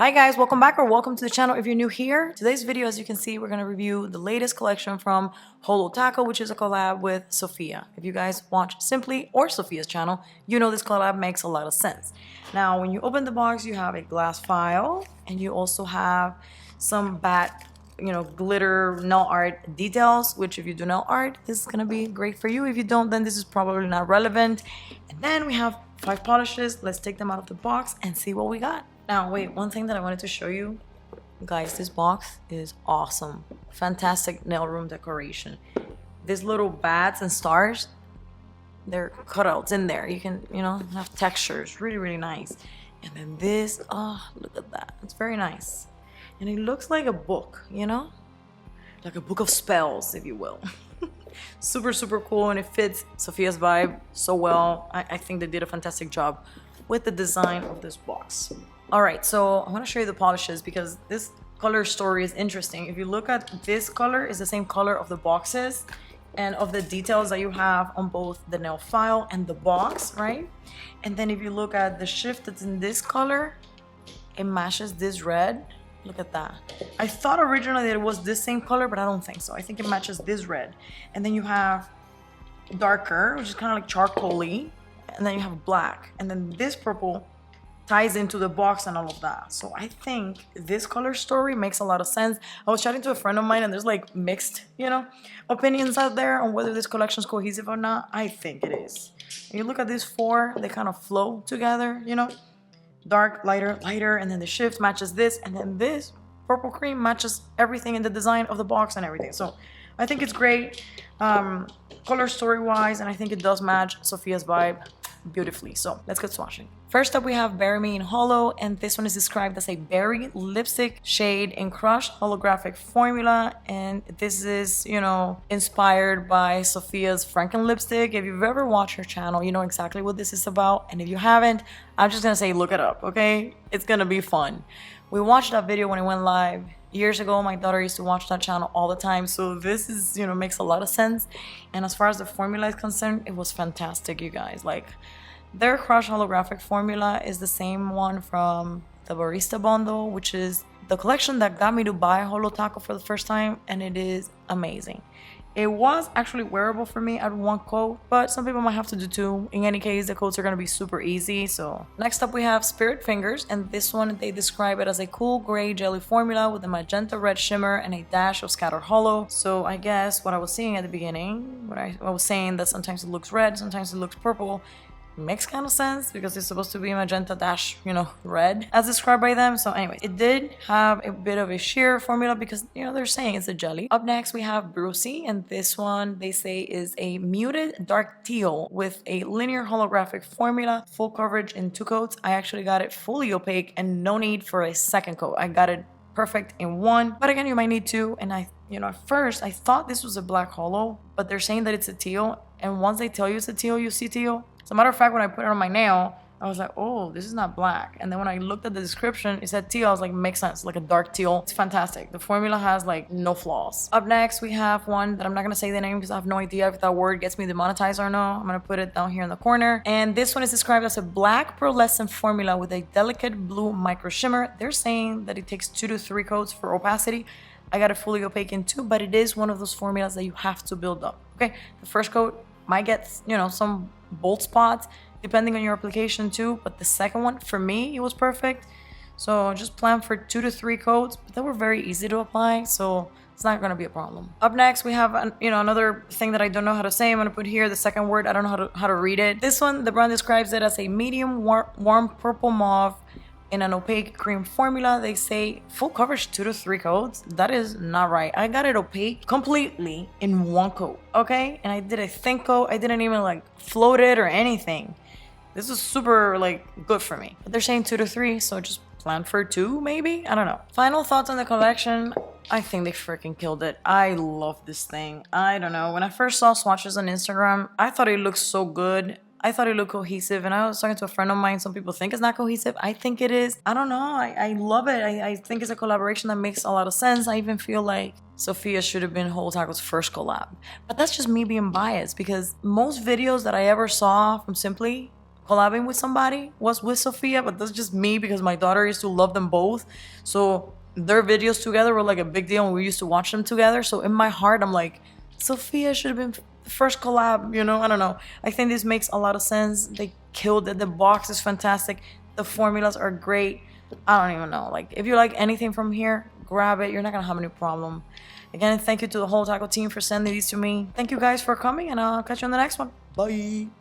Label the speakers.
Speaker 1: Hi guys, welcome back or welcome to the channel if you're new here. Today's video, as you can see, we're going to review the latest collection from Holo, which is a collab with Safiya. If you guys watch Simply or Safiya's channel, you know this collab makes a lot of sense. Now, when you open the box, you have a glass file and you also have some glitter nail art details, which if you do nail art, this is going to be great for you. If you don't, then this is probably not relevant. And then we have 5 polishes. Let's take them out of the box and see what we got. Now, wait, one thing that I wanted to show you, guys, this box is awesome. Fantastic nail room decoration. These little bats and stars, they're cutouts in there. You can, have textures, really, really nice. And then this, oh, look at that. It's very nice. And it looks like a book, like a book of spells, if you will. Super, super cool, and it fits Safiya's vibe so well. I think they did a fantastic job with the design of this box. All right, so I want to show you the polishes because this color story is interesting. If you look at this color, it's the same color of the boxes and of the details that you have on both the nail file and the box, right? And then if you look at the shift that's in this color, it matches this red. Look at that. I thought originally that it was this same color, but I don't think so. I think it matches this red. And then you have darker, which is kind of like charcoaly, and then you have black. And then this purple ties into the box and all of that. So I think this color story makes a lot of sense. I was chatting to a friend of mine and there's like mixed, opinions out there on whether this collection is cohesive or not. I think it is. When you look at these 4, they kind of flow together, dark, lighter, lighter, and then the shift matches this, and then this purple cream matches everything in the design of the box and everything. So I think it's great color story wise, and I think it does match Safiya's vibe beautifully. So let's get swatching. First up, we have Berry Me in Holo, and this one is described as a berry lipstick shade in crushed holographic formula, and this is inspired by Safiya's Franken lipstick. If you've ever watched her channel, you know exactly what this is about, and if you haven't, I'm just gonna say look it up, okay? It's gonna be fun. We watched that video when it went live years ago. My daughter used to watch that channel all the time, so this is makes a lot of sense. And as far as the formula is concerned, it was fantastic, you guys. Like, their crushed holographic formula is the same one from the Barista Bundle, which is the collection that got me to buy Holo for the first time, and it is amazing. It was actually wearable for me at one coat, but some people might have to do 2. In any case, the coats are going to be super easy. So next up, we have Spirit Fingers, and this one, they describe it as a cool gray jelly formula with a magenta red shimmer and a dash of scattered holo. So I guess what I was seeing at the beginning, I was saying that sometimes it looks red, sometimes it looks purple, makes kind of sense because it's supposed to be magenta dash, red as described by them. So anyway, it did have a bit of a sheer formula because, they're saying it's a jelly. Up next, we have Brucey, and this one they say is a muted dark teal with a linear holographic formula, full coverage in 2 coats. I actually got it fully opaque and no need for a second coat. I got it perfect in 1, but again, you might need 2. And at first I thought this was a black holo, but they're saying that it's a teal, and once they tell you it's a teal, you see teal. As a matter of fact, when I put it on my nail, I was like, oh, this is not black. And then when I looked at the description, it said teal. I was like, makes sense, like a dark teal. It's fantastic. The formula has like no flaws. Up next, we have one that I'm not gonna say the name because I have no idea if that word gets me demonetized or no. I'm gonna put it down here in the corner. And this one is described as a black pearlescent formula with a delicate blue micro shimmer. They're saying that it takes 2 to 3 coats for opacity. I got it fully opaque in 2, but it is one of those formulas that you have to build up. Okay, the first coat might get some bold spots depending on your application too, but the second one for me, it was perfect. So just plan for 2 to 3 coats, but they were very easy to apply, so it's not going to be a problem. Up next, we have another thing that I don't know how to say. I'm going to put here the second word. I don't know how to read it. This one, the brand describes it as a medium warm purple mauve in an opaque cream formula. They say full coverage 2 to 3 coats. That is not right. I got it opaque completely in 1 coat, okay? And I did a thin coat. I didn't even like float it or anything. This is super good for me. But they're saying 2 to 3, so just plan for 2 maybe? I don't know. Final thoughts on the collection. I think they freaking killed it. I love this thing. I don't know. When I first saw swatches on Instagram, I thought it looked so good. I thought it looked cohesive, and I was talking to a friend of mine. Some people think it's not cohesive. I think it is. I don't know. I love it. I think it's a collaboration that makes a lot of sense. I even feel like Safiya should have been Holo first collab. But that's just me being biased because most videos that I ever saw from Simply collabing with somebody was with Safiya, but that's just me because my daughter used to love them both. So their videos together were like a big deal and we used to watch them together. So in my heart, I'm like, Safiya should have been the first collab, you know? I don't know. I think this makes a lot of sense. They killed it. The box is fantastic. The formulas are great. I don't even know. Like, if you like anything from here, grab it. You're not gonna have any problem. Again, thank you to the whole Taco team for sending these to me. Thank you guys for coming, and I'll catch you on the next one. Bye.